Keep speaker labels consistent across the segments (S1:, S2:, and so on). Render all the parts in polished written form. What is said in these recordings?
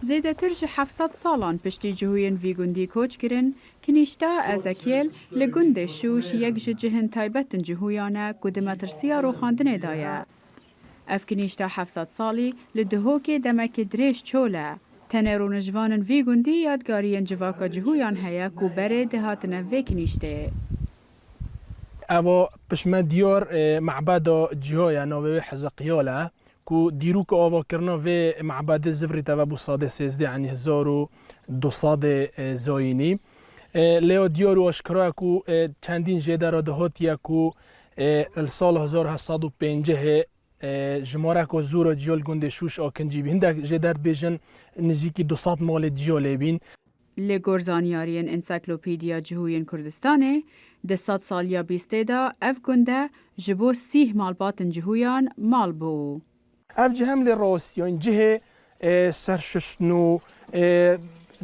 S1: زیدتر جه 700 سالان پشتی جهوین وی گندی کوچ کرن کنیشتا ازکیل لگند شوش یک جهن تایبتن جهویانه کدمترسیا رو خاندنه دایه. اف کنیشتا 700 سالی لدهوک دمک دریش چوله. تنرون جوانن وی گندی یادگارین جواکا جهویان هیا کو بره دهاتن وی کنیشته.
S2: اوا پشم دیار معبد جهویا نوی حزقیاله کو دیروک آوا کرنا و معبد زفری تا بو صاد 13 یعنی 1200 زاینی لeo دیارو اشکرا کو چندین جدار دهاتیا کو سال 1850 جماره کو زور جیل گنده شوش آکنجی بین در جدار بیشن نزدیکی 200 مال جیل بین
S1: لگرزانیارین انسایکلوپیدیا جهوین کردستانه ده 100 سالیا بیسته دا اف گنده جبو 30 مالباتن جهویان مال بو.
S2: اف جهم لراستیان جه سرششنو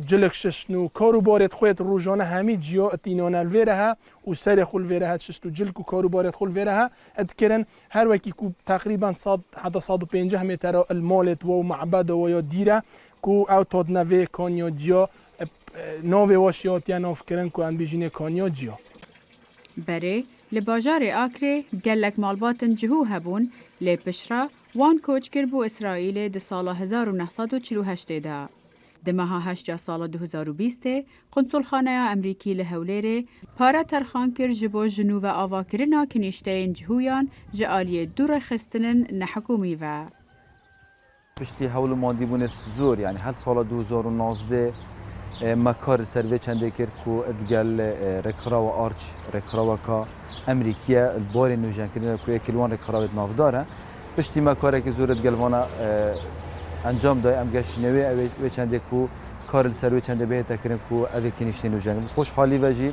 S2: جلک ششنو کارو بارد خویت روزانه همی جیا اتینان الویره و سر خول ویره ششتو جلک و کارو بارد خول ویره ادکرن هر وکی کو تقریبا 150 متر المالت و معبد و یا دیره کو او تاد نوی کانیا جیا ناوی واشیات یا ناف کرن کو ان بیجینه کانیا جیا.
S1: بره لباجار آکره گلک مالباتن جهو هبون لپشرا وان کوچ کر بو اسرائیل ده سال 1948 دا. ده ماها 8 سال 2020 قنصل خانه امریکی لهولیره پارا ترخان کر جبو جنوب آوا کرنا کنیشتین جهویان جعالی دور خستنن نحکومی و.
S3: پشتی حول مادی بونس زور یعنی هر سال 2019 مکار سروی چنده کرد کو ادگل رکخرا و آرچ رکخرا و کا امریکیه الباری نوجان کردن کو کلوان رکخرا ناف داره پشتی مکاره که زور ادگل وانا انجام دای ام گشنوی و چنده کو کار سروی چنده به تکریم کو اوی کنیشتی نوجان خوشحالی وجی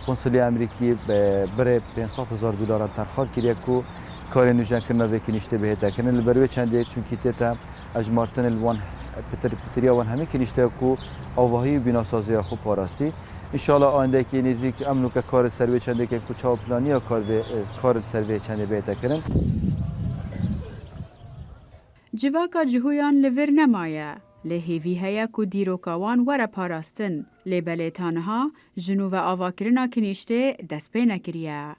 S3: قنصلی امریکی بره 500,000 دلار تنخواه کردی کو کار نوجان کردن و کنیشتی به تکریم البروی چنده چونکی تتا اجمارتن الوان پتریا وان همه کنیشته کو آواهی و بیناسازی خوب پاراستی انشالله آینده که نزدیک امنو که کار سروی چنده که کوچا پلانی یا کار سروی چنده به تکریم
S1: جواکا جهویان لور نمایه لهیوی هیا کو دیروکاوان وره پاراستن لبلیتانها جنوب آواکرنا کنیشته دست پی نکریه.